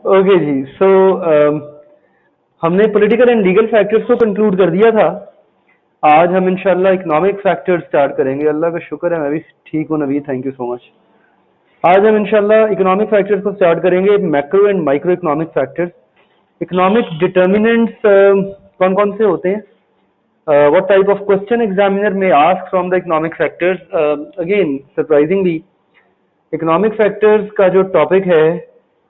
Okay जी। सो हमने political and legal factors को कंक्लूड कर दिया था। आज हम इंशाल्लाह इकोनॉमिक फैक्टर्स स्टार्ट करेंगे। अल्लाह का शुक्र है मैं भी ठीक हूँ Naveed, thank you so much. आज हम इंशाल्लाह इकोनॉमिक फैक्टर्स को स्टार्ट करेंगे, macro and micro economic factors. Economic determinants कौन कौन से होते हैं? what type of question examiner may ask from the economic factors? Again surprisingly economic factors का जो टॉपिक है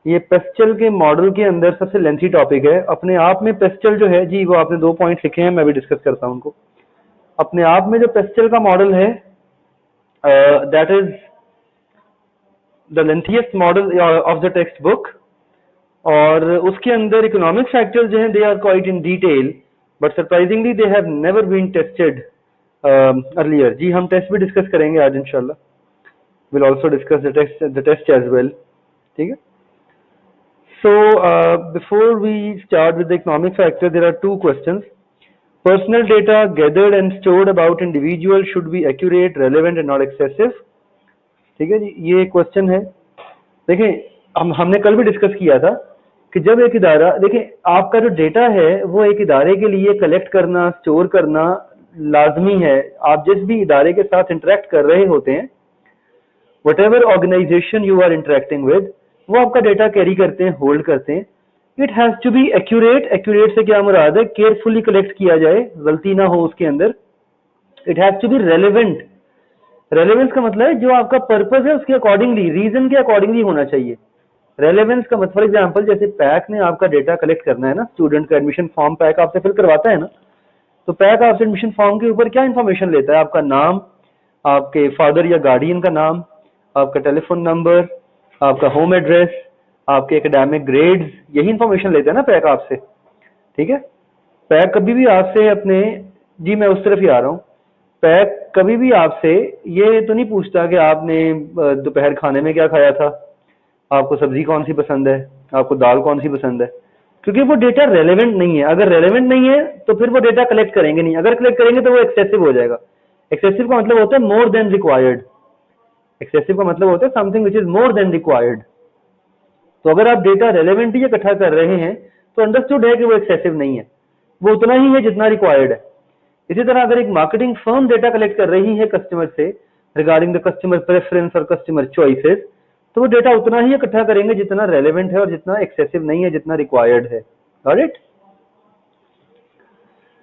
ये पेस्टल के मॉडल के अंदर सबसे लेंथी टॉपिक है। अपने आप में पेस्टल जो है जी, वो आपने 2 पॉइंट लिखे हैं, मैं भी डिस्कस करता हूं उनको। अपने आप में जो पेस्टल का मॉडल है that is the lengthiest model of the text book, और उसके अंदर इकोनॉमिक फैक्टर्स जो हैं they are quite in detail, but surprisingly they have never been tested earlier. जी हम टेस्ट भी डिस्कस करेंगे आज इंशाल्लाह। Will also discuss the test as well. ठीक है। So before we start with the economic factor, there are two questions. Personal data gathered and stored about individual should be accurate, relevant and not excessive. ठीक है जी, ये question है। देखें हमने कल भी डिस्कस किया था कि जब एक इदारा, देखें आपका जो डेटा है वो एक इदारे के लिए कलेक्ट करना, स्टोर करना लाजमी है। आप जिस भी इदारे के साथ इंटरेक्ट कर रहे होते हैं, whatever organization you are interacting with, वो आपका डेटा कैरी करते हैं, होल्ड करते हैं। It has to be accurate. Accurate से क्या मुराद है? केयरफुली कलेक्ट किया जाए, गलती ना हो उसके अंदर। It has to be relevant. Relevance का मतलब है जो आपका पर्पस है उसके अकॉर्डिंगली, रीजन के अकॉर्डिंगली होना चाहिए। रेलेवेंस का मतलब, फॉर एग्जाम्पल जैसे पैक ने आपका डेटा कलेक्ट करना है ना, स्टूडेंट का एडमिशन फॉर्म पैक आपसे फिल करवाता है ना, तो पैक आपसे एडमिशन फॉर्म के ऊपर क्या इंफॉर्मेशन लेता है? आपका नाम, आपके फादर या गार्डियन का नाम, आपका टेलीफोन नंबर, आपका होम एड्रेस, आपके एकेडमिक ग्रेड्स, यही इंफॉर्मेशन लेते हैं ना पैक आपसे। ठीक है। पैक कभी भी आपसे अपने, जी मैं उस तरफ ही आ रहा हूँ, पैक कभी भी आपसे ये तो नहीं पूछता कि आपने दोपहर खाने में क्या खाया था, आपको सब्जी कौन सी पसंद है, आपको दाल कौन सी पसंद है, क्योंकि वो डेटा रेलेवेंट नहीं है। अगर रेलेवेंट नहीं है तो फिर वो डेटा कलेक्ट करेंगे नहीं। अगर कलेक्ट करेंगे तो वो एक्सेसिव हो जाएगा। एक्सेसिव का मतलब होता है मोर देन रिक्वायर्ड। एक्सेसिव का मतलब होता है something which is more than required. तो अगर आप डेटा रेलेवेंट ही इकट्ठा कर रहे हैं तो अंडरस्टूड है कि वो एक्सेसिव नहीं है, वो उतना ही है जितना रिक्वायर्ड है। इसी तरह अगर एक मार्केटिंग फर्म डेटा कलेक्ट कर रही है कस्टमर से रिगार्डिंग द कस्टमर प्रेफरेंस और कस्टमर चॉइसेस, तो वो डेटा उतना ही इकट्ठा करेंगे जितना रेलेवेंट है और जितना एक्सेसिव नहीं है, जितना रिक्वायर्ड है। ऑलराइट।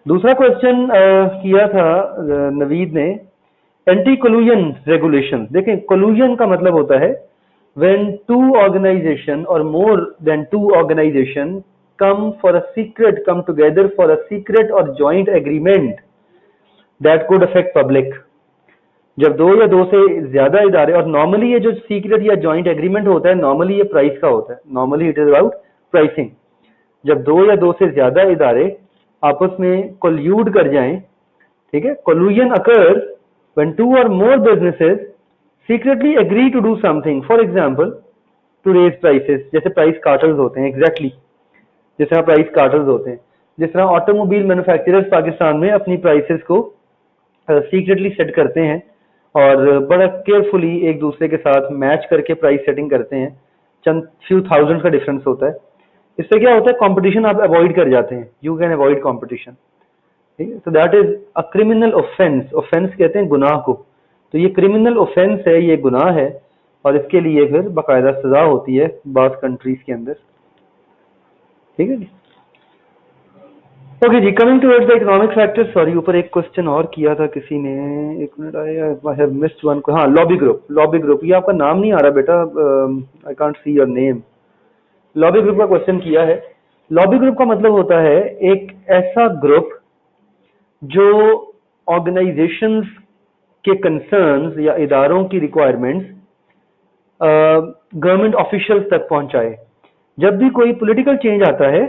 दूसरा क्वेश्चन किया था नवीद ने, एंटी कोलूजन रेगुलेशन। देखें कोलूजन का मतलब होता है when two organization or more than two organization come together for a secret or joint agreement that could affect public। जब दो या दो से ज्यादा इदारे, और नॉर्मली ये जो सीक्रेट या जॉइंट एग्रीमेंट होता है नॉर्मली ये प्राइस का होता है, normally it is about pricing. जब दो या दो से ज्यादा इदारे आपस में कोल्यूड कर जाएं, ठीक है, कोलूजन occurs when two or more businesses secretly agree to do something, for example to raise prices। जैसे प्राइस कार्टल्स होते हैं, एग्जैक्टली जिस तरह प्राइस कार्टल्स होते हैं, जिस तरह ऑटोमोबाइल मैन्युफैक्चरर्स पाकिस्तान में अपनी प्राइसेस को सीक्रेटली सेट करते हैं और बड़ा केयरफुली एक दूसरे के साथ मैच करके प्राइस सेटिंग करते हैं। चंद फ्यू थाउजेंड का डिफरेंस होता है। इससे क्या होता है? कंपटीशन आप अवॉइड कर जाते हैं, यू कैन अवॉइड कंपटीशन। ठीक है। तो that is a criminal offence. Offence कहते हैं गुनाह को, तो ये क्रिमिनल ऑफेंस है, ये गुनाह है, और इसके लिए फिर बाकायदा सजा होती है बास कंट्रीज के अंदर। ठीक है जी। ओके जी, coming towards the economic factors. Sorry, ऊपर एक क्वेश्चन और किया था किसी ने, एक minute, I have missed one. हाँ, लॉबी ग्रुप। लॉबी ग्रुप, ये आपका नाम नहीं आ रहा बेटा, I can't see your name. Lobby group का क्वेश्चन किया है। लॉबी ग्रुप का मतलब होता है एक ऐसा ग्रुप जो ऑर्गेनाइजेशंस के कंसर्न्स या इदारों की रिक्वायरमेंट्स गवर्नमेंट ऑफिशियल्स तक पहुंचाए। जब भी कोई पॉलिटिकल चेंज आता है,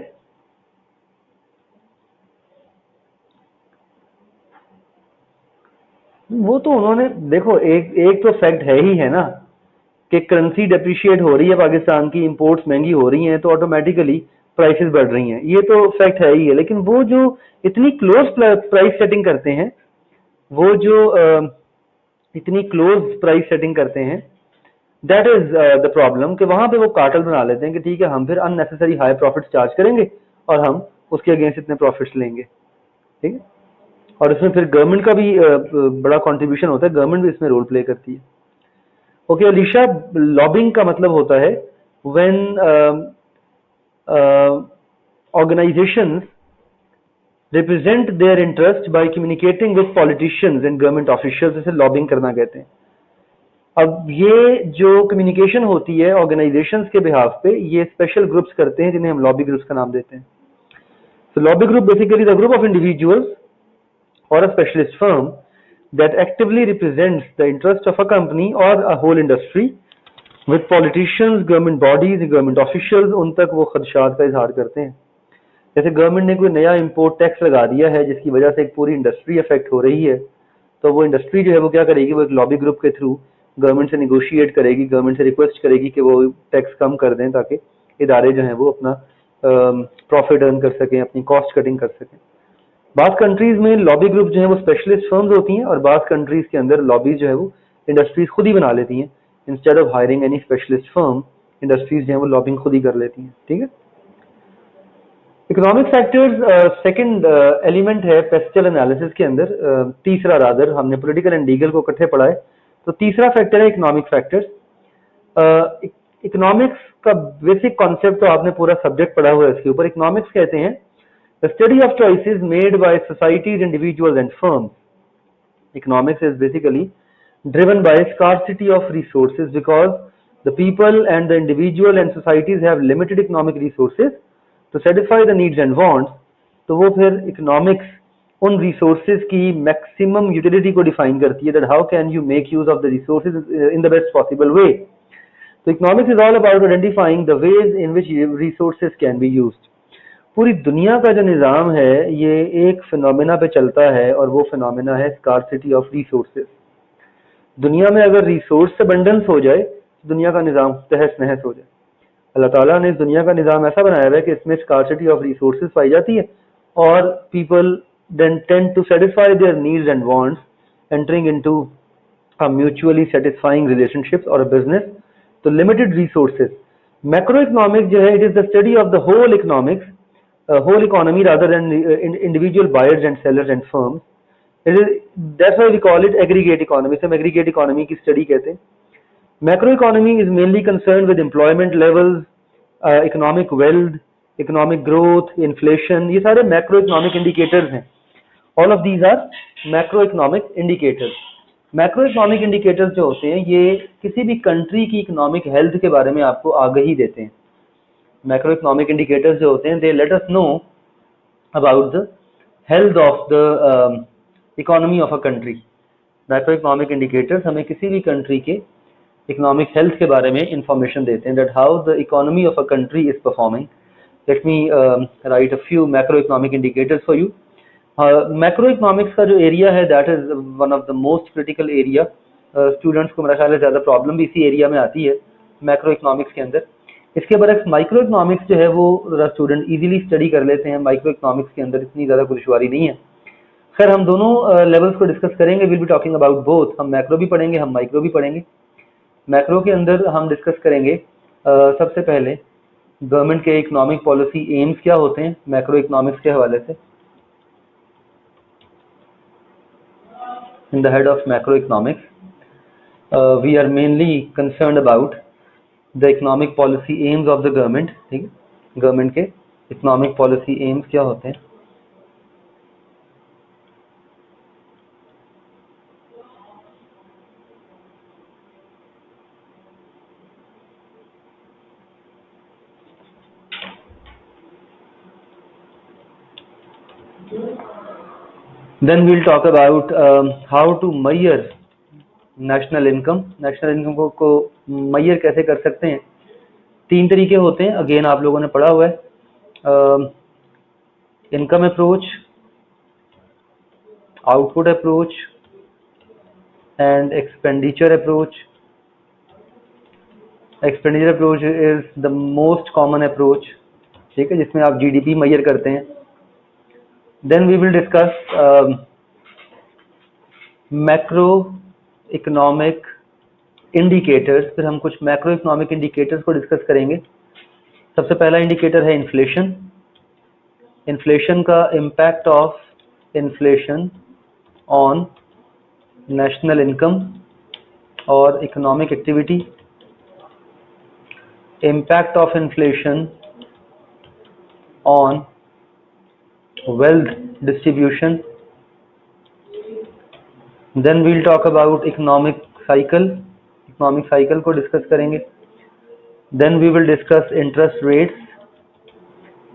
वो तो उन्होंने, देखो एक तो फैक्ट है ही है ना कि करेंसी डेप्रिशिएट हो रही है पाकिस्तान की, इंपोर्ट्स महंगी हो रही हैं, तो ऑटोमेटिकली प्राइसेस बढ़ रही हैं, ये तो फैक्ट है ही है। लेकिन वो जो इतनी क्लोज प्राइस सेटिंग करते हैं, वो जो इतनी क्लोज प्राइस सेटिंग करते हैं, दैट इज द प्रॉब्लम कि वहां पे वो कार्टल बना लेते हैं कि ठीक है हम फिर अननेसेसरी हाई प्रॉफिट्स चार्ज करेंगे और हम उसके अगेंस्ट इतने प्रॉफिट्स लेंगे, ठीक है। और इसमें फिर गवर्नमेंट का भी बड़ा कंट्रीब्यूशन होता है, गवर्नमेंट भी इसमें रोल प्ले करती है। ओके अलीशा, लॉबिंग का मतलब होता है when organisations represent their interest by communicating with politicians and government officials, इसे लॉबिंग करना कहते हैं। अब ये जो कम्युनिकेशन होती है ऑर्गेनाइजेशंस के बिहाफ पे, ये स्पेशल ग्रुप्स करते हैं जिन्हें हम लॉबी ग्रुप्स का नाम देते हैं। So lobby group basically the group of individuals or a specialist firm that actively represents the interest of a company or a whole industry with politicians, government bodies, government officials, उन तक वो खदशात का इजहार करते हैं। जैसे गवर्नमेंट ने कोई नया इंपोर्ट टैक्स लगा दिया है जिसकी वजह से एक पूरी इंडस्ट्री अफेक्ट हो रही है, तो वो इंडस्ट्री जो है वो क्या करेगी, वो एक लॉबी ग्रुप के थ्रू गवर्नमेंट से निगोशिएट करेगी, गवर्नमेंट से रिक्वेस्ट करेगी कि वो टैक्स कम कर दें ताकि इदारे जो हैं वो अपना प्रॉफिट अर्न कर सकें, अपनी कॉस्ट कटिंग कर सकें। बात कंट्रीज में लॉबी ग्रुप जो है वो स्पेशलिस्ट फर्म्स होती हैं और बात कंट्रीज के अंदर लॉबी जो है वो इंडस्ट्रीज खुद ही बना लेती हैं। Instead of hiring any specialist firm, industries जो है वो लॉबिंग खुद ही कर लेती हैं, ठीक है। इकोनॉमिक फैक्टर्स सेकंड एलिमेंट है पेस्टल एनालिसिस के अंदर, तीसरा रादर, हमने पॉलिटिकल एंड लीगल को इकट्ठे पढ़ा है, तो तीसरा फैक्टर है इकोनॉमिक फैक्टर्स। इकोनॉमिक्स का बेसिक कॉन्सेप्ट तो आपने पूरा सब्जेक्ट पढ़ा हुआ है इसके ऊपर। इकोनॉमिक्स कहते हैं the study of choices made by societies, individuals and firms. Economics is basically driven by scarcity of resources because the people and the individual and societies have limited economic resources to satisfy the needs and wants। तो वो फिर economics उन resources की maximum utility को define करती है, that how can you make use of the resources in the best possible way. तो economics is all about identifying the ways in which resources can be used. पूरी दुनिया का जो निज़ाम है ये एक फिनोमेना पे चलता है और वो फिनोमेना है स्कार्सिटी ऑफ रिसोर्सेज। दुनिया में अगर रिसोर्स अबंडेंस हो जाए तो दुनिया का निज़ाम तहस नहस हो जाए। अल्लाह ताला ने इस दुनिया का निज़ाम ऐसा बनाया है कि इसमें स्कार्सिटी ऑफ रिसोर्सेज पाई जाती है और people then tend to satisfy their needs and wants, entering into a mutually satisfying relationships और अ बिजनेस। तो लिमिटेड रिसोर्सेज, मैक्रो इकोनॉमिक्स जो है it is the study of the whole economics, whole economy rather than individual buyers and sellers and firms. That's why we call it aggregate economy। से हम aggregate economy की study कहते हैं। Macro economy is mainly concern with employment levels, economic wealth, economic growth, inflation, ये सारे macro economic indicators हैं। All of these are macro economic indicators. Macro economic indicators जो होते हैं ये किसी भी कंट्री की इकोनॉमिक हेल्थ के बारे में आपको आगाही देते हैं। मैक्रो इकोनॉमिक इंडिकेटर्स जो होते हैं they let us know about the health of the economy of a country. Macro economic indicators हमें किसी भी कंट्री के इकोनॉमिक हेल्थ के बारे में इंफॉर्मेशन देते हैं, that how the economy of a country is performing. Let me right a few macro economic indicators for you. Macro economics का जो एरिया है that is one of the most critical area. Students को मेरा ख्याल है ज़्यादा problem भी इसी एरिया में आती है मैक्रो इकोनॉमिक्स के अंदर। इसके बरक्स माइक्रो इकोनॉमिक्स जो है वो स्टूडेंट इजीली स्टडी कर लेते हैं। माइक्रो इकोनॉमिक्स के अंदर इतनी ज़्यादा कोई दुश्वारी नहीं है। सर हम दोनों लेवल्स को डिस्कस करेंगे, will be talking about both. हम मैक्रो भी पढ़ेंगे, हम माइक्रो भी पढ़ेंगे। मैक्रो के अंदर हम डिस्कस करेंगे सबसे पहले गवर्नमेंट के इकोनॉमिक पॉलिसी एम्स क्या होते हैं मैक्रो इकोनॉमिक्स के हवाले से। In the head of macro economics we are mainly concerned about the economic policy aims of the government. ठीक है, गवर्नमेंट के इकोनॉमिक पॉलिसी एम्स क्या होते हैं। Then we'll talk about how to measure national income। National income को measure कैसे कर सकते हैं। तीन तरीके होते हैं, अगेन आप लोगों ने पढ़ा हुआ है। Income approach, output approach and expenditure approach. Expenditure approach is the most common approach, ठीक है, जिसमें आप जीडीपी मेजर करते हैं। Then we will discuss macroeconomic indicators, फिर हम कुछ मैक्रो इकोनॉमिक इंडिकेटर्स को डिस्कस करेंगे। सबसे पहला इंडिकेटर है इन्फ्लेशन। इन्फ्लेशन का impact of inflation on national income और economic activity, impact of inflation on wealth distribution. Then we'll talk about economic cycle को discuss करेंगे। Then we will discuss interest rates.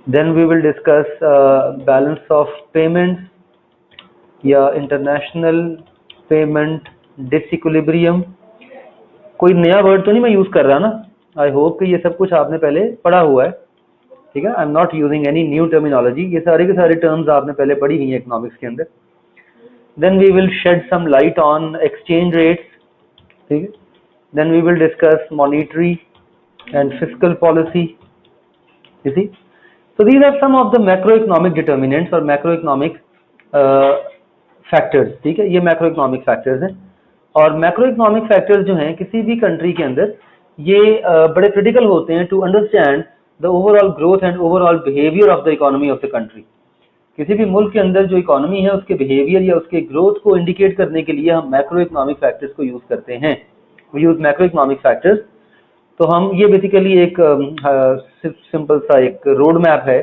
Then we will discuss balance of payments या international payment disequilibrium। कोई नया word तो नहीं मैं use कर रहा ना? आई होप कि ये सब कुछ आपने पहले पढ़ा हुआ है, ठीक है। I am not using any new terminology, ये सारे के सारे टर्म्स आपने पहले पढ़ी हुई है इकोनॉमिक्स के अंदर। Then we will shed some light on exchange rates, ठीक है। Then we will discuss monetary and fiscal policy, you see. So these are some of the macro economic determinants और मैक्रो इकोनॉमिक फैक्टर्स, ठीक है। ये macro economic factors हैं। और macro economic factors जो हैं किसी भी कंट्री के अंदर ये बड़े क्रिटिकल होते हैं to understand the overall growth and overall behaviour of the economy of the country. किसी भी मुल्क के अंदर जो इकोनॉमी है उसके बिहेवियर या उसके ग्रोथ को इंडिकेट करने के लिए हम मैक्रो इकोनॉमिक फैक्टर्स को यूज करते हैं। We use macro economic factors. तो हम ये बेसिकली एक सिंपल सा एक रोड मैप है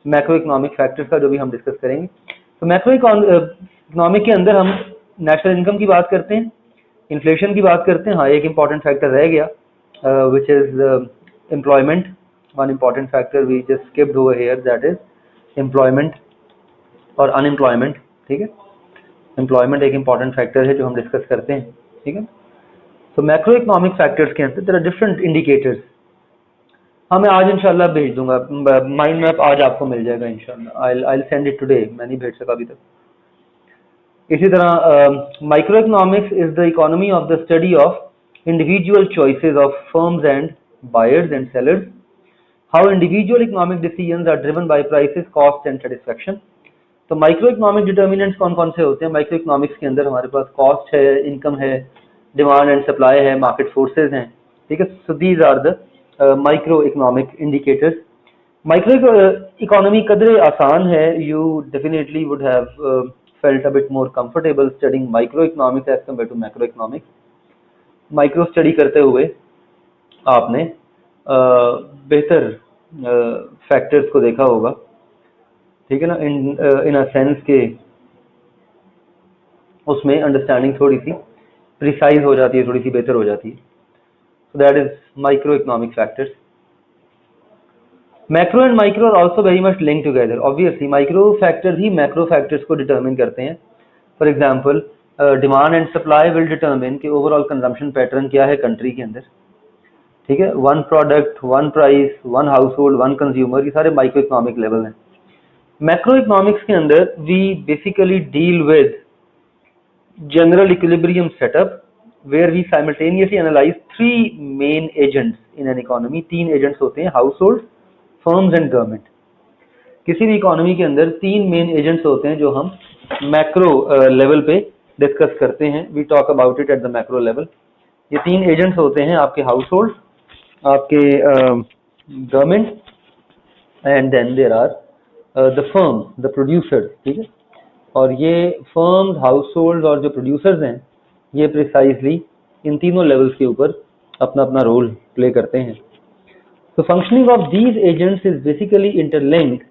मैक्रो इकोनॉमिक फैक्टर्स का जो भी हम डिस्कस करेंगे। तो मैक्रो इकोनॉमिक के अंदर हम नेशनल इनकम की बात करते हैं, इन्फ्लेशन की बात करते हैं। हाँ, एक इंपॉर्टेंट फैक्टर रह गया which is employment. One important factor we just skipped over here, that is employment और unemployment, ठीक है। employment एक important factor है जो हम डिस्कस करते हैं, ठीक है। तो मैक्रो इकोनॉमिक फैक्टर्स के अंदर there are different indicators। हाँ, मैं आज इंशाल्लाह भेज दूंगा, माइंड मैप आज आपको मिल जाएगा इंशाल्लाह। I'll send it today, मैं नहीं भेज सका अभी तक। इसी तरह micro economics is the economy of the study of individual choices of firms and buyers and sellers, how individual economic decisions are driven by prices, cost and satisfaction। तो micro economic determinants कौन कौन से होते हैं micro economics के अंदर? हमारे पास कॉस्ट है, इनकम है, डिमांड एंड सप्लाई है, मार्केट फोर्सेज हैं, ठीक है। So these are the micro economic indicators. Micro economy कदरे आसान है, you definitely would have felt a bit more comfortable studying microeconomics as compared to macroeconomics। Micro study करते हुए आपने बेहतर फैक्टर्स को देखा होगा, ठीक है ना। इन अ सेंस के उसमें अंडरस्टैंडिंग थोड़ी सी प्रिसाइज हो जाती है, थोड़ी सी बेहतर हो जाती है। So that is micro economic factors. Macro and micro are also very much link together. Obviously micro factors ही मैक्रो फैक्टर्स को डिटर्मिन करते हैं। For example demand and supply will determine कि ओवरऑल कंजम्पशन पैटर्न क्या है country के अंदर, ठीक है। One product, one price, one household, one consumer, ये सारे माइक्रो इकोनॉमिक लेवल हैं। मैक्रो इकोनॉमिक्स के अंदर we basically deal with general equilibrium setup where we simultaneously analyse three main agents in an economy. तीन agents होते हैं, household, firms and government. किसी भी इकोनॉमी के अंदर तीन मेन एजेंट्स होते हैं जो हम मैक्रो लेवल पे डिस्कस करते हैं। We talk about it at the macro level. ये तीन एजेंट्स होते हैं, आपके हाउस होल्ड, आपके government and then there are the firms, the producers, ठीक है। और ये फर्म्स, हाउस होल्ड और जो प्रोड्यूसर्स हैं ये प्रिसाइजली इन तीनों लेवल्स के ऊपर अपना अपना रोल प्ले करते हैं। तो functioning of these agents is basically interlinked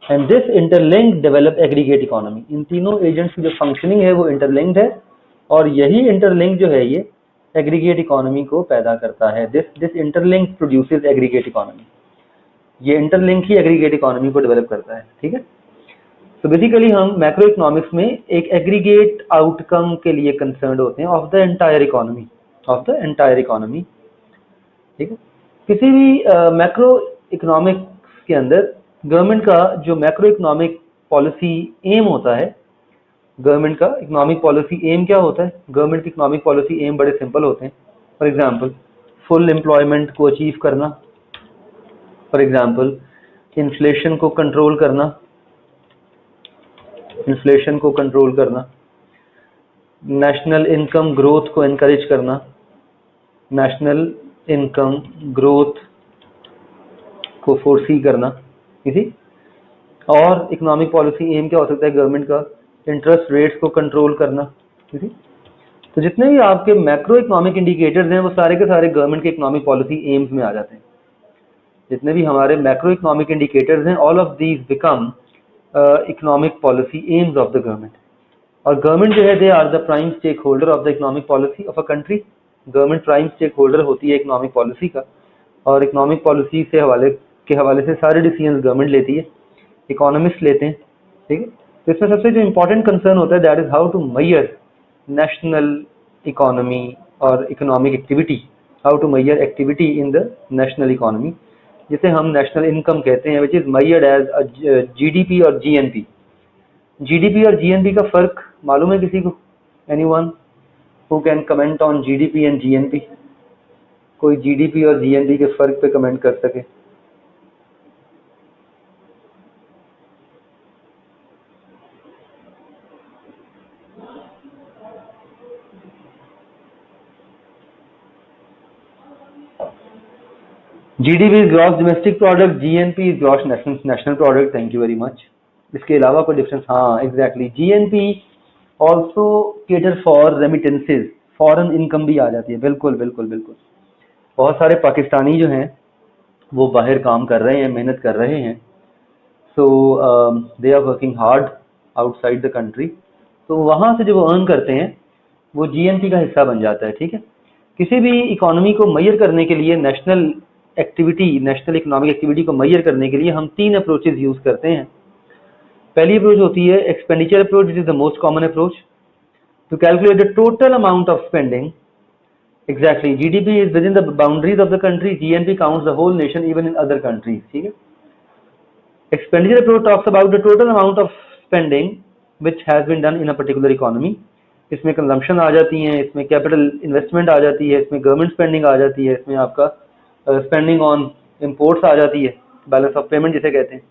and this interlinked develop aggregate economy. इन तीनों एजेंट्स की जो फंक्शनिंग है वो इंटरलिंक्ड है और यही इंटरलिंक जो है ये एग्रीगेट इकोनॉमी को पैदा करता है। This interlink produces aggregate economy. ये इंटरलिंक ही एग्रीगेट इकोनॉमी को डेवलप करता है, ठीक है। तो बेसिकली हम मैक्रो इकोनॉमिक्स में एक एग्रीगेट आउटकम के लिए कंसर्न होते हैं ऑफ द एंटायर इकोनॉमी, ठीक है। किसी भी मैक्रो इकोनॉमिक्स के अंदर गवर्नमेंट का जो मैक्रो इकोनॉमिक पॉलिसी एम होता है, गवर्नमेंट का इकोनॉमिक पॉलिसी एम क्या होता है? गवर्नमेंट की इकोनॉमिक पॉलिसी एम बड़े सिंपल होते हैं। फॉर एग्जांपल फुल एम्प्लॉयमेंट को अचीव करना, फॉर एग्जांपल इन्फ्लेशन को कंट्रोल करना, नेशनल इनकम ग्रोथ को एनकरेज करना, नेशनल इनकम ग्रोथ को फोर्सी करना, इसी। और इकोनॉमिक पॉलिसी एम क्या हो सकता है गवर्नमेंट का? इंटरेस्ट रेट्स को कंट्रोल करना, इसी। तो जितने भी आपके मैक्रो इकोनॉमिक इंडिकेटर्स हैं वो सारे के सारे गवर्नमेंट के इकोनॉमिक पॉलिसी एम्स में आ जाते हैं। जितने भी हमारे मैक्रो इकोनॉमिक इंडिकेटर्स हैं, all of these become economic policy aims of the government. और गवर्नमेंट जो है they are the prime stakeholder of the economic policy of a country. Government prime stakeholder होती है economic policy का, और economic policy से हवाले से सारे डिसीजन गवर्नमेंट लेती है, इकोनॉमिस्ट लेते हैं, ठीक है। तो इसमें सबसे जो इम्पोर्टेंट कंसर्न होता है that is how to measure national economy और economic activity, how to measure activity in the national economy, जिसे हम नेशनल इनकम कहते हैं, which is measured as GDP और जीएनपी। जीडीपी और जीएनपी का फर्क मालूम है किसी को? Anyone who can comment on GDP and GNP? कोई जीडीपी और जीएनपी के फर्क पे कमेंट कर सके? GDP is gross domestic product, GNP is gross national product. Thank you very much. इसके अलावा कोई डिफरेंस? हाँ exactly, GNP also cater for remittances, foreign income भी आ जाती है। बिल्कुल बिल्कुल बिल्कुल। बहुत सारे पाकिस्तानी जो हैं वो बाहर काम कर रहे हैं, मेहनत कर रहे हैं, so they are working hard outside the country, तो वहाँ से जो वो अर्न करते हैं वो जीएनपी का हिस्सा बन जाता है, ठीक है। किसी भी इकोनॉमी को मेजर करने के लिए, national activity, national economic activity को मेजर करने के लिए हम 3 अप्रोचेज यूज करते हैं। पहली अप्रोच होती है expenditure approach, which is the most common approach to calculate the total amount of spending. Exactly, GDP is within the boundaries of the country, GNP counts the whole nation even in other countries, ठीक है। Expenditure approach talks about the total amount of spending which has been done in a particular economy. इसमें consumption आ जाती है, इसमें capital investment आ जाती है, इसमें गवर्नमेंट स्पेंडिंग आ जाती है, इसमें आपका स्पेंडिंग ऑन इम्पोर्ट्स आ जाती है, बैलेंस ऑफ पेमेंट जिसे कहते हैं।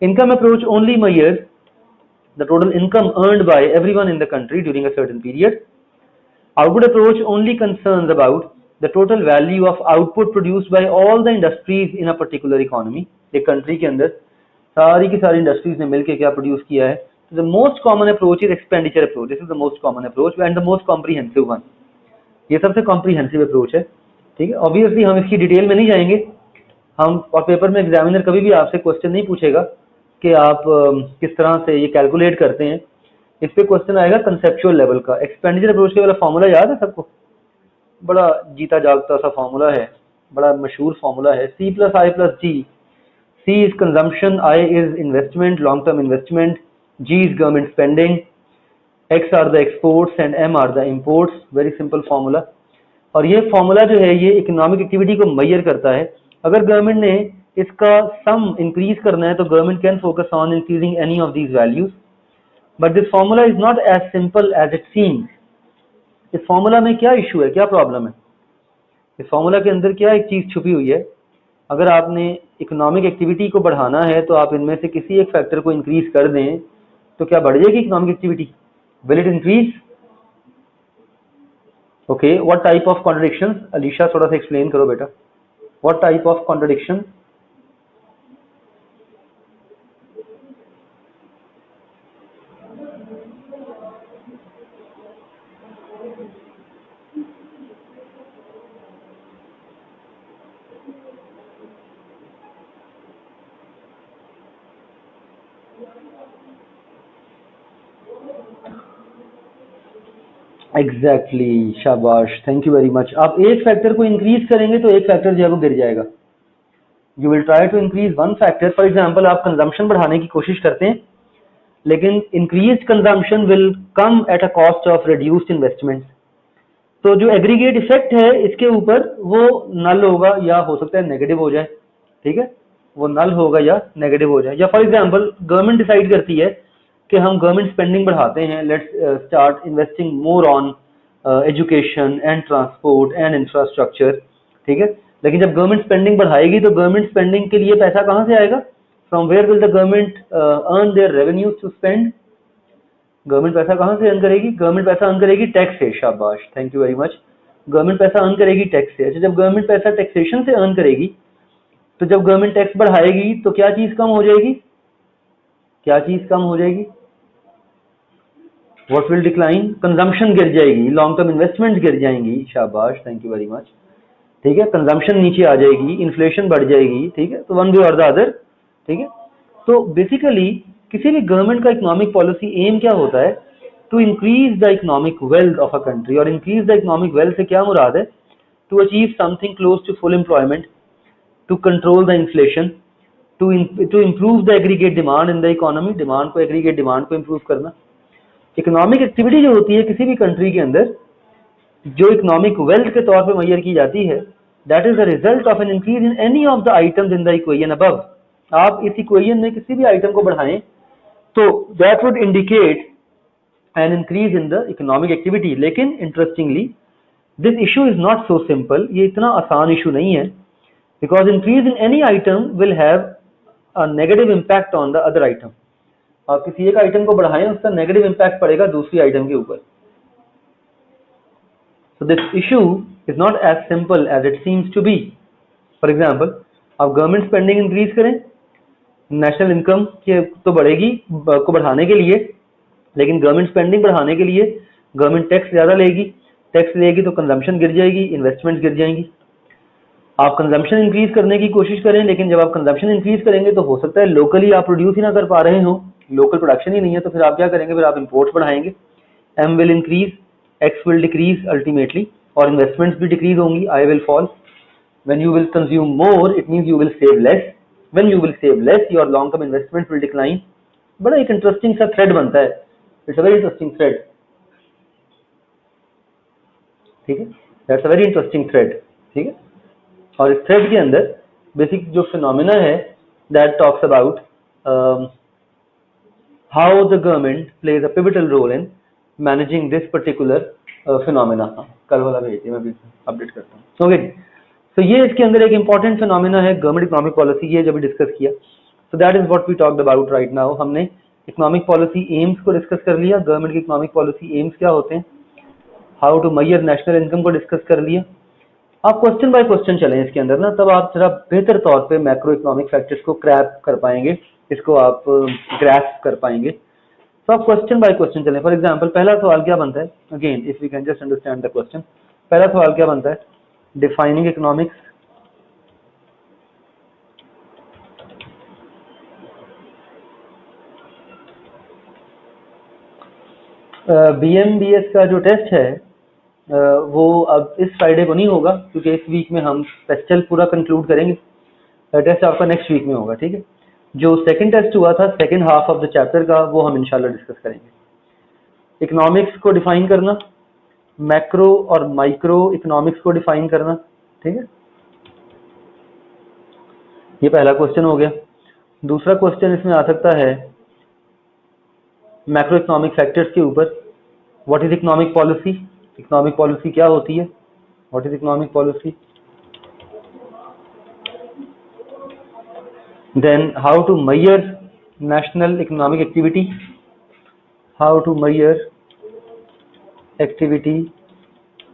Income approach only measures the total income earned by everyone in the country during a certain period. Output approach only concerns about the total value of output produced by all the industries in a particular economy. एक country के अंदर सारी की सारी industries ने मिलके क्या produce किया है। So the most common approach is expenditure approach. This is the most common approach and the most comprehensive one. ये सबसे comprehensive approach है, ठीक है। Obviously हम इसकी डिटेल में नहीं जाएंगे, हम और पेपर में एग्जामिनर कभी भी आपसे क्वेश्चन नहीं पूछेगा कि आप किस तरह से ये कैलकुलेट करते हैं। इस पे क्वेश्चन आएगा कंसेप्चुअल लेवल का। एक्सपेंडिचर अप्रोच के वाला फॉर्मूला याद है सबको? बड़ा जीता जागता सा फॉर्मूला है, बड़ा मशहूर फॉर्मूला है, C + I + G। C is consumption, I is investment, long term investment, G is government spending, X are the exports and M are the imports. Very simple formula. और ये फॉर्मूला जो है ये economic activity को major करता है। अगर government ने इसका सम इंक्रीज करना है तो government can focus on increasing any of these values, but this formula is not as simple as it seems. इस फॉर्मूला में क्या इशू है, क्या प्रॉब्लम है? इस फॉर्मूला के अंदर क्या एक चीज छुपी हुई है? अगर आपने इकोनॉमिक एक्टिविटी को बढ़ाना है तो आप इनमें से किसी एक फैक्टर को इंक्रीज कर दें तो क्या बढ़ जाएगी economic activity? Will it increase? Okay, what type of contradictions? Alisha थोड़ा सा एक्सप्लेन करो बेटा, what type of contradiction? Exactly, शाबाश, थैंक यू वेरी मच। आप एक फैक्टर को इंक्रीज करेंगे तो एक फैक्टर जो है वो गिर जाएगा। You will try to increase one factor. For example आप कंजम्पशन बढ़ाने की कोशिश करते हैं, लेकिन increase consumption will come at a cost of reduced investment. तो जो एग्रीगेट इफेक्ट है इसके ऊपर वो नल होगा या हो सकता है नेगेटिव हो जाए, ठीक है। वो नल होगा या नेगेटिव हो जाए। या फॉर एग्जांपल गवर्नमेंट डिसाइड करती है कि हम गवर्नमेंट स्पेंडिंग बढ़ाते हैं, let's start investing more on education and transport and infrastructure, ठीक है। लेकिन जब गवर्नमेंट स्पेंडिंग बढ़ाएगी तो गवर्नमेंट स्पेंडिंग के लिए पैसा कहाँ से आएगा? From where will the government earn their revenues to spend? Government पैसा कहाँ से अर्न करेगी? गवर्नमेंट पैसा अर्न करेगी टैक्स से। शाबाश, thank you very much. Government पैसा अर्न करेगी टैक्स से। अच्छा, जब गवर्नमेंट पैसा टैक्सेशन से अर्न करेगी तो जब गवर्नमेंट टैक्स बढ़ाएगी तो क्या चीज कम हो जाएगी, क्या चीज कम हो जाएगी, व्हाट विल डिक्लाइन, कंजम्पशन गिर जाएगी, लॉन्ग टर्म इन्वेस्टमेंट्स गिर जाएंगी, शाबाश, थैंक यू वेरी मच, ठीक है, कंजम्पशन नीचे आ जाएगी, इन्फ्लेशन बढ़ जाएगी, ठीक है, तो वन वे और द अदर, ठीक है। तो बेसिकली किसी भी गवर्नमेंट का इकोनॉमिक पॉलिसी एम क्या होता है, to increase the economic wealth of a country, और इंक्रीज द इकोनॉमिक वेल्थ से क्या मुराद है, to achieve something close to full employment, to control the inflation, to improve the aggregate demand in the economy, demand को, aggregate demand को improve करना। Economic activity जो होती है किसी भी कंट्री के अंदर, जो इकोनॉमिक वेल्थ के तौर पर मैयर की जाती है, that is the result of N increase in any of the items in the equation above. आप इस इक्वेशन में किसी भी आइटम को बढ़ाएं तो that would indicate an increase in the economic activity. लेकिन interestingly this issue is not so simple, ये इतना आसान इशू नहीं है, because increase in any item will have a negative impact on the other item. आप किसी एक item को बढ़ाएं, उसका नेगेटिव इम्पैक्ट पड़ेगा दूसरी आइटम के ऊपर। So this issue is not as simple as it seems to be. For example, आप गवर्नमेंट स्पेंडिंग इंक्रीज करें, नेशनल इनकम के तो बढ़ेगी को बढ़ाने के लिए, लेकिन गवर्नमेंट स्पेंडिंग बढ़ाने के लिए गवर्नमेंट टैक्स ज़्यादा लेगी, टैक्स लेगी तो कंजम्पशन गिर जाएगी, इन्वेस्टमेंट गिर जाएंगी। आप कंजम्पशन इंक्रीज करने की कोशिश करें, लेकिन जब आप कंजम्पशन इंक्रीज करेंगे तो हो सकता है लोकली आप प्रोड्यूस ही ना कर पा रहे हो, लोकल प्रोडक्शन ही नहीं है, तो फिर आप क्या करेंगे, फिर आप इम्पोर्ट्स बढ़ाएंगे, M will increase, X will decrease ultimately, और इन्वेस्टमेंट्स भी डिक्रीज होंगी, I will fall. When you will consume more it means you will save less, when you will save less your long term investment will decline. बड़ा एक interesting सा thread बनता है, it's a very interesting thread, ठीक है, that's a very interesting thread, ठीक है। और इस थ्रेड के अंदर बेसिक जो फिनोमिना है that talks about how the government plays a pivotal role in managing this particular phenomena. कल वाला भेजिए, मैं भी अपडेट करता हूँ। ओके, तो ये इसके अंदर एक इंपॉर्टेंट फिनोमिना है गवर्नमेंट इकोनॉमिक पॉलिसी, ये जब डिस्कस किया, so that is what we talked about right now. हमने इकोनॉमिक पॉलिसी एम्स को डिस्कस कर लिया, गवर्नमेंट की इकोनॉमिक पॉलिसी एम्स क्या होते हैं, how to measure national income को डिस्कस कर लिया। आप क्वेश्चन बाय क्वेश्चन चलें इसके अंदर ना, तब आप जरा बेहतर तौर पे मैक्रो इकोनॉमिक फैक्टर्स को क्रैप कर पाएंगे, इसको आप ग्रैस्प कर पाएंगे। तो आप क्वेश्चन बाय क्वेश्चन चलें। फॉर एग्जांपल पहला सवाल क्या बनता है, again if we can just understand the question, पहला सवाल क्या बनता है, डिफाइनिंग इकोनॉमिक्स, BMBS का जो टेस्ट है वो अब इस फ्राइडे को नहीं होगा, क्योंकि इस वीक में हम फेस्टिवल पूरा कंक्लूड करेंगे, टेस्ट आपका नेक्स्ट वीक में होगा, ठीक है। जो सेकंड टेस्ट हुआ था second half of the chapter का, वो हम इंशाल्लाह डिस्कस करेंगे। इकोनॉमिक्स को डिफाइन करना, मैक्रो और माइक्रो इकोनॉमिक्स को डिफाइन करना, ठीक है, ये पहला क्वेश्चन हो गया। दूसरा क्वेश्चन इसमें आ सकता है मैक्रो इकोनॉमिक फैक्टर्स के ऊपर, what is economic policy, economic policy क्या होती है, what is economic policy, then how to measure national economic activity, how to measure activity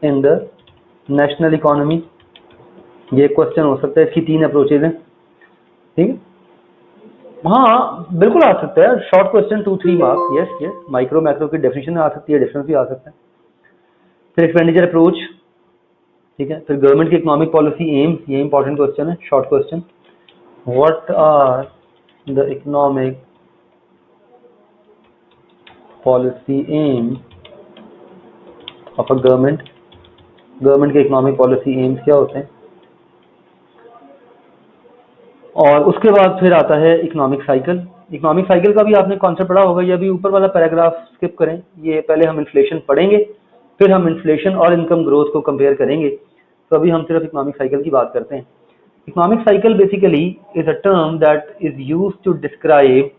in the national economy, ये क्वेश्चन हो सकता है, इसकी 3 अप्रोचेज हैं, ठीक है। हाँ बिल्कुल आ सकता है, short question 2-3 marks, yes yes, micro macro की डेफिनेशन आ सकती है, डिफरेंस भी आ सकता है। फिर एक्सपेंडिचर अप्रोच, ठीक है, फिर गवर्नमेंट की इकोनॉमिक पॉलिसी एम्स, ये इंपॉर्टेंट क्वेश्चन है, short question, what are the economic policy aim of a government, government के इकोनॉमिक पॉलिसी एम्स क्या होते हैं। और उसके बाद फिर आता है इकोनॉमिक साइकिल, इकोनॉमिक साइकिल का भी आपने कॉन्सेप्ट पढ़ा होगा, ये अभी ऊपर वाला पैराग्राफ स्किप करें, ये पहले हम इन्फ्लेशन पढ़ेंगे, फिर हम इन्फ्लेशन और इनकम ग्रोथ को कंपेयर करेंगे, तो अभी हम सिर्फ इकोनॉमिक साइकिल की बात करते हैं। Economic cycle basically is a term that is used to describe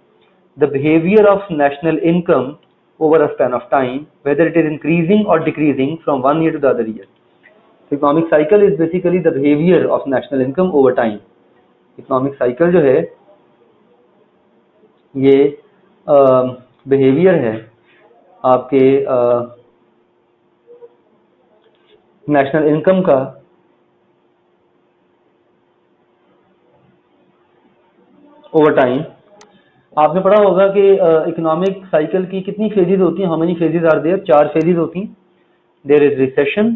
the behaviour of national income over a span of time, whether it is increasing or decreasing from one year to the other year. So economic cycle is basically the behavior of national income over time. Economic cycle जो है ये behaviour है आपके national income का over time. आपने पढ़ा होगा कि इकोनॉमिक साइकिल की कितनी फेजेस होती हैं, how many phases are there, 4 phases होती हैं। देयर इज रिसेशन,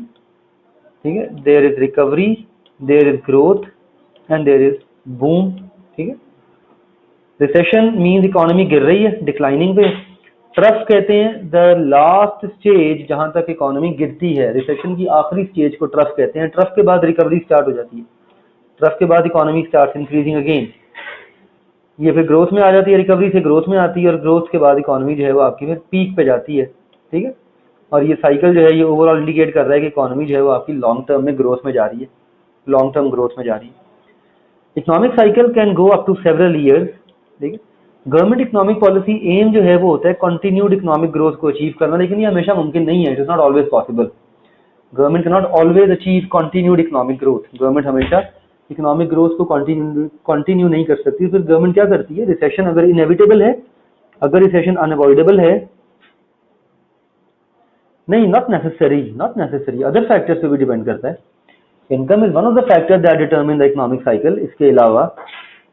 ठीक है, there is recovery, there is growth and there is boom, ठीक है। रिसेशन मीन्स इकोनॉमी गिर रही है, डिक्लाइनिंग पे। ट्रफ कहते हैं द लास्ट स्टेज जहां तक इकोनॉमी गिरती है, रिसेशन की आखिरी स्टेज को ट्रफ कहते हैं। ट्रफ के बाद रिकवरी स्टार्ट हो जाती है, ट्रफ के बाद इकोनॉमी स्टार्ट इंक्रीजिंग अगेन, ये फिर ग्रोथ में आ जाती है, रिकवरी से ग्रोथ में आती है, और ग्रोथ के बाद इकोनॉमी जो है वो आपकी फिर पीक पे जाती है, ठीक है। और ये साइकिल जो है ये ओवरऑल इंडिकेट कर रहा है कि इकोनॉमी जो है वो आपकी लॉन्ग टर्म में ग्रोथ में जा रही है, लॉन्ग टर्म ग्रोथ में जा रही है। Economic cycle can go up to several years, ठीक है। गवर्नमेंट इकोनॉमिक पॉलिसी एम जो है वो होता है कंटिन्यूड इकोनॉमिक ग्रोथ को अचीव करना, लेकिन ये हमेशा मुमकिन नहीं है, it is not always possible. Government can not always achieve continued economic growth, government हमेशा इकोनॉमिक ग्रोथ को कंटिन्यू नहीं कर सकती। फिर गवर्नमेंट क्या करती है, रिसेशन अगर इनएविटेबल है, अगर रिसेशन अनअवॉइडेबल है, नहीं, नॉट नेसेसरी, अदर फैक्टर्स पे भी डिपेंड करता है। Income is one of the factor that determine the economic cycle. इसके अलावा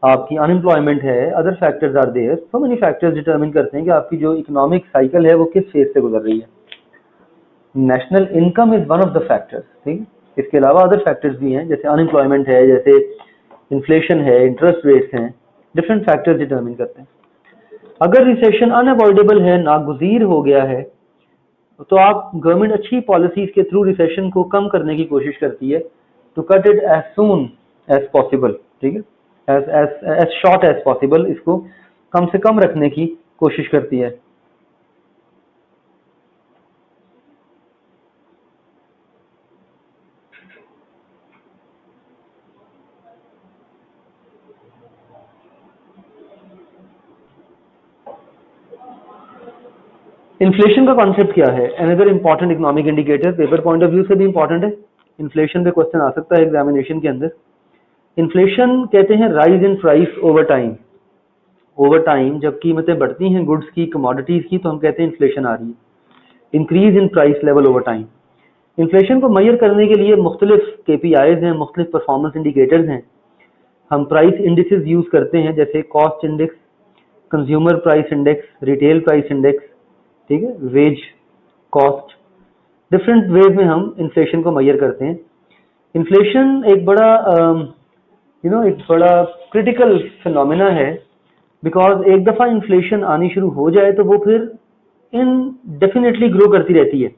आपकी अनएम्प्लॉयमेंट है, other factors are there, so many factors determine करते हैं कि आपकी जो इकोनॉमिक साइकिल है वो किस फेज से गुजर रही है। National income is one of the factors, ठीक है। इसके अलावा अदर फैक्टर्स भी हैं, जैसे अनएम्प्लॉयमेंट है, जैसे इन्फ्लेशन है, इंटरेस्ट रेट्स हैं, डिफरेंट फैक्टर्स डिटरमिन करते हैं। अगर रिसेशन अनअवॉइडेबल है, नागुज़ीर हो गया है, तो आप गवर्नमेंट अच्छी पॉलिसीज के थ्रू रिसेशन को कम करने की कोशिश करती है, to cut it as soon as possible, ठीक है, एज शॉर्ट एज पॉसिबल, इसको कम से कम रखने की कोशिश करती है। इन्फ्लेशन का कॉन्सेप्ट क्या है, another important economic indicator, paper point of view से भी इंपॉर्टेंट है, इन्फ्लेशन पे क्वेश्चन आ सकता है एग्जामिनेशन के अंदर। इन्फ्लेशन कहते हैं rise in price over time, over time जब कीमतें बढ़ती हैं गुड्स की, कमोडिटीज की, तो हम कहते हैं इन्फ्लेशन आ रही है, increase in price level over time. Inflation को मेजर करने के लिए मुख्तलिफ KPIs हैं, मुख्तलिफ परफॉर्मेंस इंडिकेटर्स हैं। हम प्राइस इंडिसेस यूज करते हैं, जैसे cost index, consumer price index, retail price index, ठीक है, वेज कॉस्ट, डिफरेंट वेज में हम इन्फ्लेशन को मेजर करते हैं। इन्फ्लेशन एक बड़ा एक बड़ा क्रिटिकल फिनोमिना है, बिकॉज एक दफ़ा इन्फ्लेशन आनी शुरू हो जाए तो वो फिर इनडेफिनेटली ग्रो करती रहती है।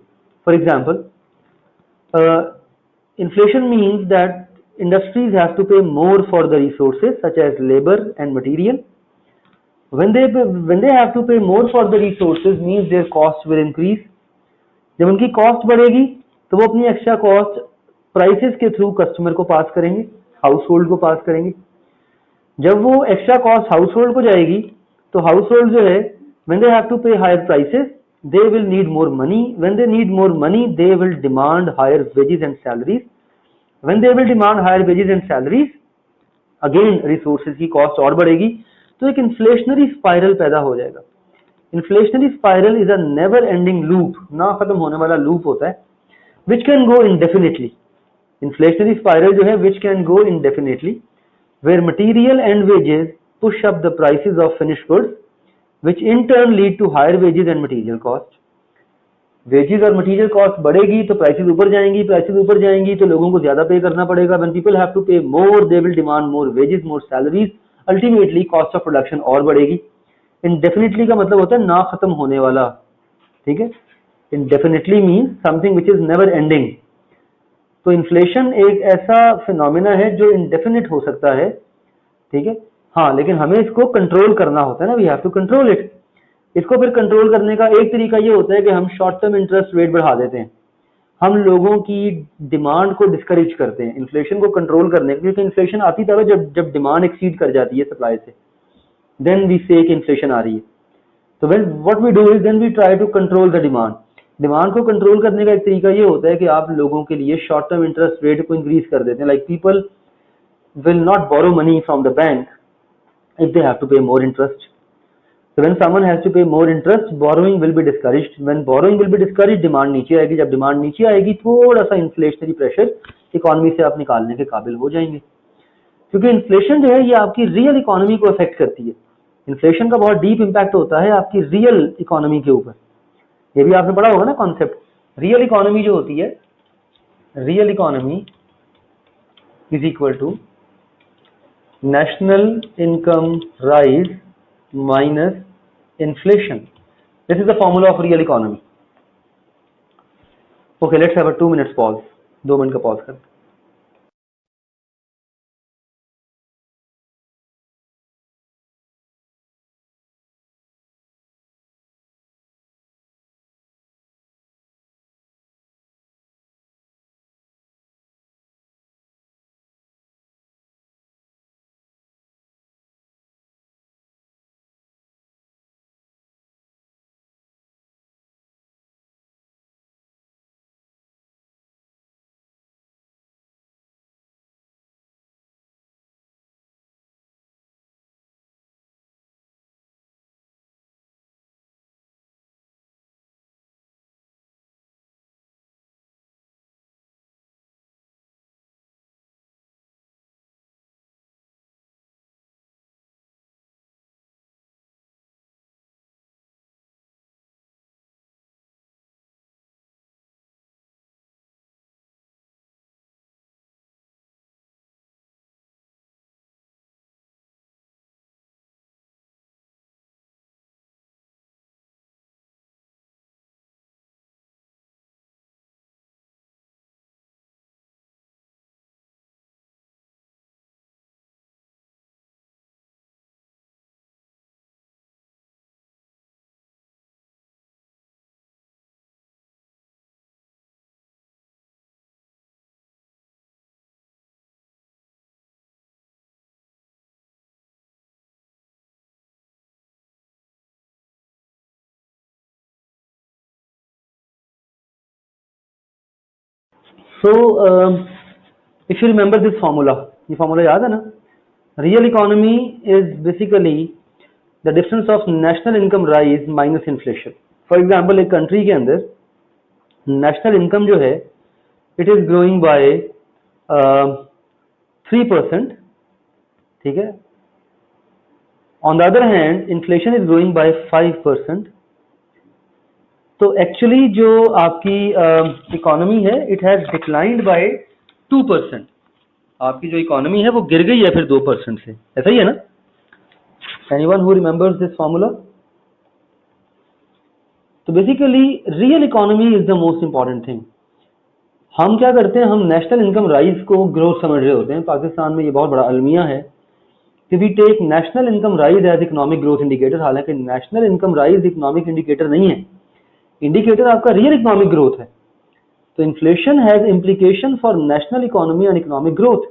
For example, inflation means that industries have to pay more for the resources such as labor and material. When they have to pay more for the resources means their cost will increase. जब उनकी cost बढ़ेगी तो वो अपनी extra cost prices के through customer को पास करेंगे, house hold को पास करेंगे। जब वो एक्स्ट्रा कॉस्ट हाउस होल्ड को जाएगी तो हाउस होल्ड जो है, when they have to pay higher prices they will need more money, when they need more money they will demand higher wages and salaries, when they will demand higher wages and salaries again resources की cost और बढ़ेगी, तो एक inflationary spiral पैदा हो जाएगा। Inflationary spiral is a never ending loop, ना खत्म होने वाला लूप होता है, which can go indefinitely. Inflationary spiral जो है which can go indefinitely, where material and wages push up the prices of finished goods, which in turn lead to higher wages and material cost. Wages और material cost बढ़ेगी तो prices ऊपर जाएंगी, prices ऊपर जाएंगी तो लोगों को ज्यादा पे करना पड़ेगा। When people have to pay more they will demand more wages, more salaries, ultimately cost of production और बढ़ेगी। इंडेफिनिटली का मतलब होता है ना खत्म होने वाला, ठीक है। इंडेफिनिटली means something which is never ending. तो इन्फ्लेशन एक ऐसा फिनोमिना है जो इंडेफिनिट हो सकता है, ठीक है। हाँ, लेकिन हमें इसको कंट्रोल करना होता है ना, we have to control it. इसको फिर कंट्रोल करने का एक तरीका ये होता है कि हम शॉर्ट टर्म इंटरेस्ट रेट बढ़ा देते हैं, हम लोगों की डिमांड को डिस्करेज करते हैं इन्फ्लेशन को कंट्रोल करने के, क्योंकि इन्फ्लेशन आती तब है जब डिमांड एक्सीड कर जाती है सप्लाई से, देन वी से कि इन्फ्लेशन आ रही है। तो when what we do is then we try to control the demand. Demand को कंट्रोल करने का एक तरीका ये होता है कि आप लोगों के लिए शॉर्ट टर्म इंटरेस्ट रेट को इंक्रीज कर देते हैं, like people will not borrow money from the bank if they have to pay more interest. So when someone has to pay more interest, borrowing will be discouraged. When borrowing will be discouraged, demand नीचे आएगी. जब demand नीचे आएगी, थोड़ा सा inflationary pressure economy से आप निकालने के काबिल हो जाएंगे. क्योंकि इन्फ्लेशन जो है ये आपकी रियल इकोनॉमी को अफेक्ट करती है. इन्फ्लेशन का बहुत डीप इम्पैक्ट होता है आपकी रियल इकोनॉमी के ऊपर. ये भी आपने पढ़ा होगा ना कॉन्सेप्ट. रियल इकोनॉमी जो होती है, real economy is equal to national income rise minus inflation. This is the formula of real economy. Okay, let's have a 2 minutes pause. 2 minute का पॉज कर. So if you remember this formula, ये formula याद है ना? Real economy is basically the difference of national income rise minus inflation. For example, एक country के अंदर national income जो है it is growing by 3%, ठीक है. On the other hand, inflation is growing by 5%. तो एक्चुअली जो आपकी इकोनॉमी है इट हैज डिक्लाइंड बाय 2%. आपकी जो इकोनॉमी है वो गिर गई है फिर 2% से. ऐसा ही है ना? Anyone who remembers this formula? तो basically real economy is the most important thing. हम क्या करते हैं, हम नेशनल इनकम राइज को ग्रोथ समझ रहे होते हैं. पाकिस्तान में ये बहुत बड़ा अलमिया है कि we take national income rise as economic growth indicator. हालांकि national income rise economic indicator नहीं है. इंडिकेटर आपका रियल इकोनॉमिक ग्रोथ है. तो inflation has implication for national economy and economic growth.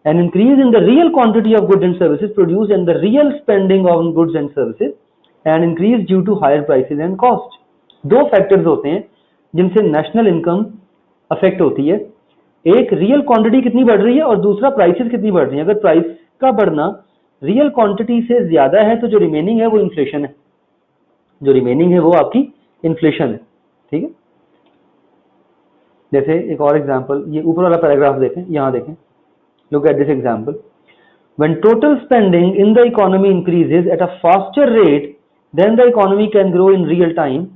An increase in the real quantity of goods and services produce and the real spending on goods and services and increase due to higher prices and cost. दो factors होते हैं जिनसे national income affect होती है. एक real quantity कितनी बढ़ रही है और दूसरा प्राइसेस कितनी बढ़ रही है. अगर प्राइस का बढ़ना रियल क्वांटिटी से ज्यादा है तो जो रिमेनिंग है वो इन्फ्लेशन है. जो रिमेनिंग है वो आपकी इन्फ्लेशन है. ठीक है. जैसे एक और एग्जांपल, ये ऊपर वाला पैराग्राफ देखें, यहां देखें. Look at this example. When total spending in the economy increases at a faster rate than the economy can grow in real time,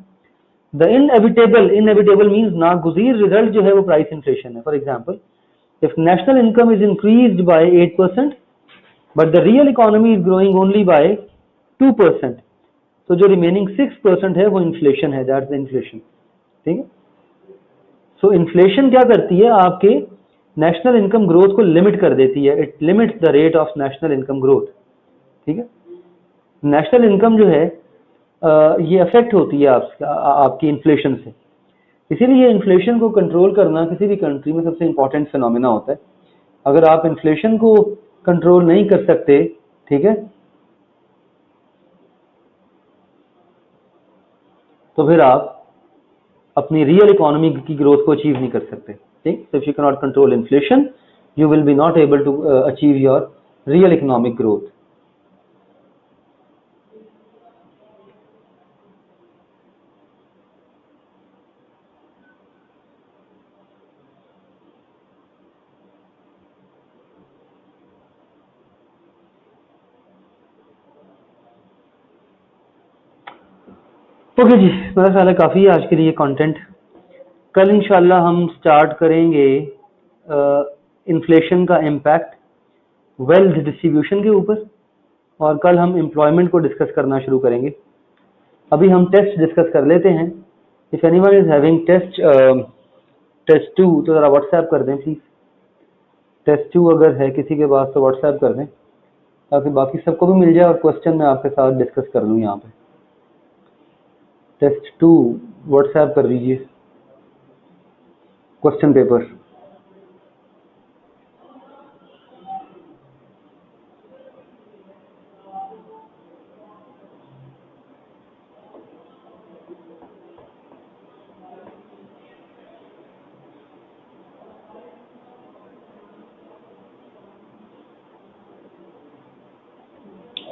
the inevitable means नागुज़ीर रिजल्ट जो है वो प्राइस इन्फ्लेशन है. For example, if national income is increased by 8% but the real economy is growing only by 2%, तो जो remaining 6% है वो inflation है. That's the inflation. ठीक है. सो इन्फ्लेशन क्या करती है, आपके नेशनल इनकम ग्रोथ को लिमिट कर देती है. It limits the rate of national income growth. ठीक है. नेशनल इनकम जो है ये अफेक्ट होती है आपकी इन्फ्लेशन से. इसीलिए इन्फ्लेशन को कंट्रोल करना किसी भी कंट्री में सबसे इंपॉर्टेंट फिनोमेना होता है. अगर आप इन्फ्लेशन को कंट्रोल नहीं कर सकते, ठीक है, तो फिर आप अपनी रियल इकोनॉमी की ग्रोथ को अचीव नहीं कर सकते. ठीक. So if you can not control inflation you will be not able to achieve your real economic growth. Okay जी, मेरा ख्याल है काफ़ी है आज के लिए कंटेंट। कल इंशाल्लाह हम स्टार्ट करेंगे इन्फ्लेशन का इम्पैक्ट वेल्थ डिस्ट्रीब्यूशन के ऊपर, और कल हम एम्प्लॉयमेंट को डिस्कस करना शुरू करेंगे। अभी हम टेस्ट डिस्कस कर लेते हैं। If anyone is having test 2 तो ज़रा व्हाट्सएप कर दें प्लीज़। टेस्ट 2 अगर है किसी के पास तो व्हाट्सएप कर दें, ताकि बाकी सबको भी मिल जाए और क्वेश्चन मैं आपके साथ डिस्कस कर लूँ यहाँ पे। टेस्ट 2 व्हाट्सएप कर दीजिए क्वेश्चन पेपर।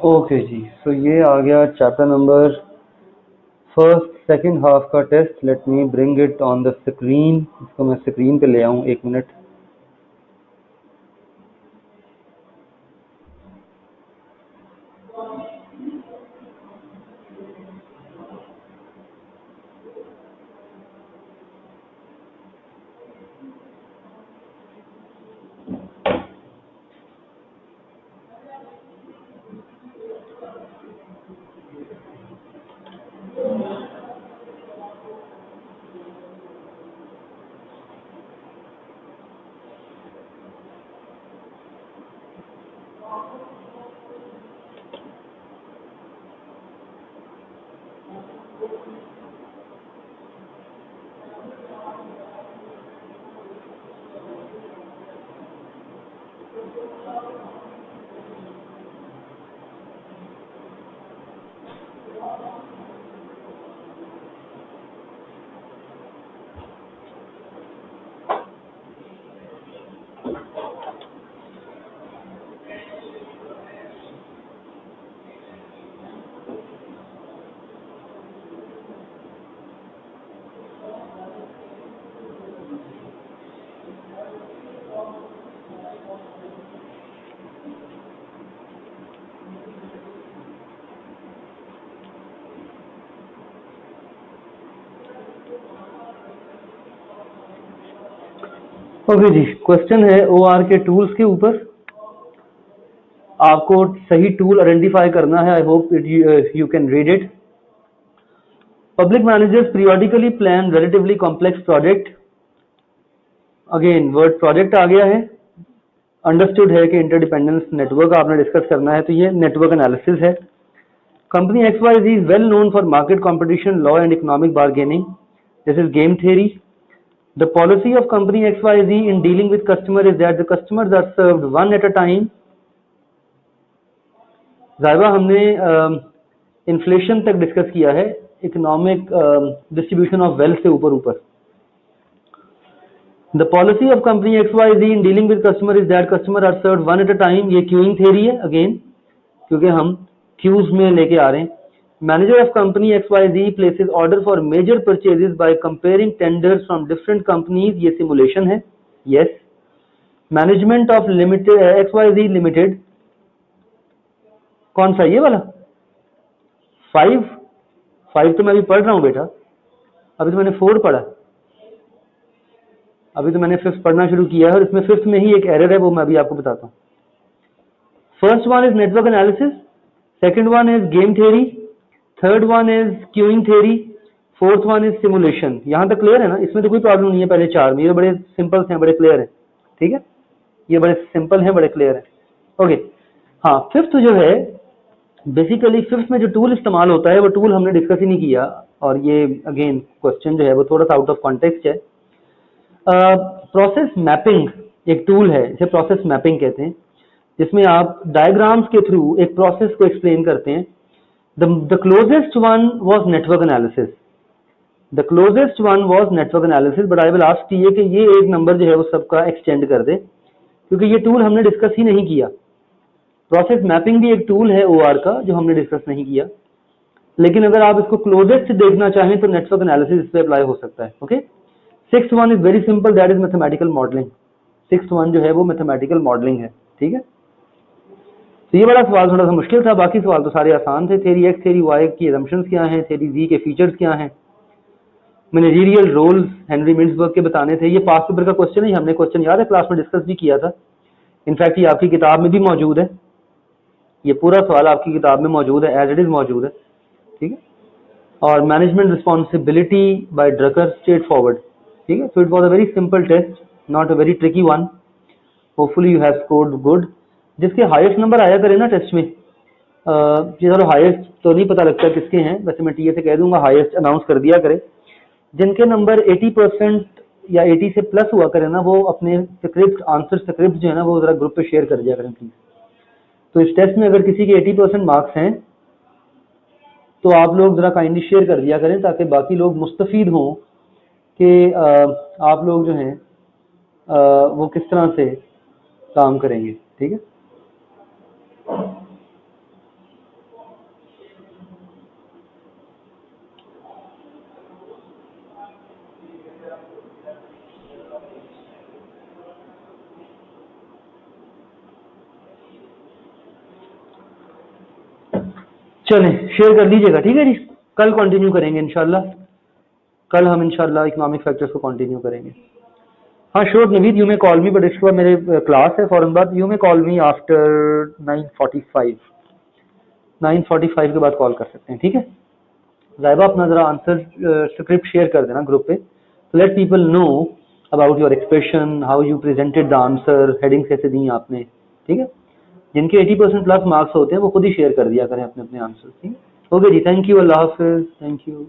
ओके जी, सो ये आ गया chapter number first second half का test. Let me bring it on the screen. इसको मैं स्क्रीन पे ले आऊँ, 1 मिनट। ओके जी, क्वेश्चन है OR के टूल्स के ऊपर। आपको सही टूल आइडेंटिफाई करना है। I hope you can read it. Public managers periodically plan relatively complex project. Again word project आ गया है। अंडरस्टूड है कि इंटरडिपेंडेंस नेटवर्क आपने डिस्कस करना है, तो ये नेटवर्क एनालिसिस है। Company XYZ is well known for market competition, law and economic bargaining. This is game theory. The policy of company XYZ in dealing with customer is that the customers are served one at a time. ज़ाहिबा हमने inflation तक discuss किया है, economic distribution of wealth से ऊपर ऊपर। The policy of company XYZ in dealing with customer is that customer are served one at a time. ये queuing theory है again, क्योंकि हम क्यूज में लेके आ रहे हैं। Manager of company XYZ places order for major purchases by comparing tenders from different companies. ये simulation है। Yes. Management of limited XYZ Limited, कौन सा ये वाला 5 तो मैं अभी पढ़ रहा हूँ बेटा, अभी तो मैंने 4 पढ़ा, अभी तो मैंने 5th पढ़ना शुरू किया है, और इसमें 5th में ही एक एरर है, वो मैं अभी आपको बताता हूँ। First one is network analysis, second one is game theory, third one is queuing theory, fourth one is simulation. यहां तक क्लियर है ना? इसमें तो कोई प्रॉब्लम नहीं है। पहले 4 में ये बड़े सिंपल हैं, बड़े क्लियर हैं। ठीक है, ये बड़े सिंपल हैं, बड़े क्लियर हैं। ओके, हाँ, 5th जो है बेसिकली 5th में जो टूल इस्तेमाल होता है वो टूल हमने डिस्कस ही नहीं किया, और ये अगेन क्वेश्चन जो है वो थोड़ा सा आउट ऑफ कॉन्टेक्स्ट है। प्रोसेस मैपिंग एक टूल है, इसे प्रोसेस मैपिंग कहते हैं, जिसमें आप डायग्राम्स के थ्रू एक प्रोसेस को एक्सप्लेन करते हैं। The closest one was network analysis. The closest one was network analysis, but I will ask TA कि ये एक नंबर जो है वो सबका एक्सटेंड कर दे, क्योंकि ये टूल हमने डिस्कस ही नहीं किया। प्रोसेस मैपिंग भी एक टूल है OR का, जो हमने डिस्कस नहीं किया, लेकिन अगर आप इसको क्लोजेस्ट देखना चाहें तो नेटवर्क एनालिसिस इस पे अप्लाई हो सकता है। Okay, 6th one is very simple, that is mathematical modelling. 6th one जो है वो मैथमेटिकल मॉडलिंग है। ठीक है, तो ये बड़ा सवाल थोड़ा सा मुश्किल था, बाकी सवाल तो सारे आसान थे। थ्योरी एक्स थ्योरी वाई की एजम्पशंस क्या हैं, थ्योरी जी के फीचर्स क्या हैं, मैनेजरियल रोल्स हेनरी मिन्सबर्ग के बताने थे। ये पास पेपर का क्वेश्चन है, हमने क्वेश्चन याद है क्लास में डिस्कस भी किया था। इनफैक्ट ये आपकी किताब में भी मौजूद है, ये पूरा सवाल आपकी किताब में मौजूद है, एज इट इज मौजूद है, ठीक है। और management responsibility by Drucker, straight forward, ठीक है। So it was a very simple test, not a very tricky one. Hopefully you have scored good. जिसके हाईएस्ट नंबर आया करे ना टेस्ट में, ये चलो हाईएस्ट तो नहीं पता लगता किसके हैं, वैसे मैं टीए से कह दूंगा हाईएस्ट अनाउंस कर दिया करे। जिनके नंबर 80% या 80 से प्लस हुआ करे ना, वो अपने स्क्रिप्ट आंसर स्क्रिप्ट जो है ना वो जरा ग्रुप पे शेयर कर दिया करें प्लीज। तो इस टेस्ट में अगर किसी के 80% मार्क्स हैं तो आप लोग जरा काइंडली शेयर कर दिया करें ताकि बाकी लोग मुस्तफीद हों कि आप लोग जो हैं वो किस तरह से काम करेंगे, ठीक है। चलें शेयर कर दीजिएगा, ठीक है जी। कल कंटिन्यू करेंगे इंशाल्लाह, कल हम इंशाल्लाह इकोनॉमिक फैक्टर्स को कंटिन्यू करेंगे। हाँ sure Naveed, you may call me, but इसके बाद मेरे क्लास है फौरन बाद। You may call me after 9:45, 9:45 के बाद कॉल कर सकते हैं, ठीक है। जायबा अपना जरा आंसर स्क्रिप्ट शेयर कर देना ग्रुप पे, तो let people know about your expression, how you presented the answer, heading कैसे दी आपने, ठीक है। जिनके 80% प्लस मार्क्स होते हैं वो खुद ही शेयर कर दिया करें अपने अपने आंसर, ठीक है। ओके जी, थैंक यू, अल्लाह हाफिज, थैंक यू।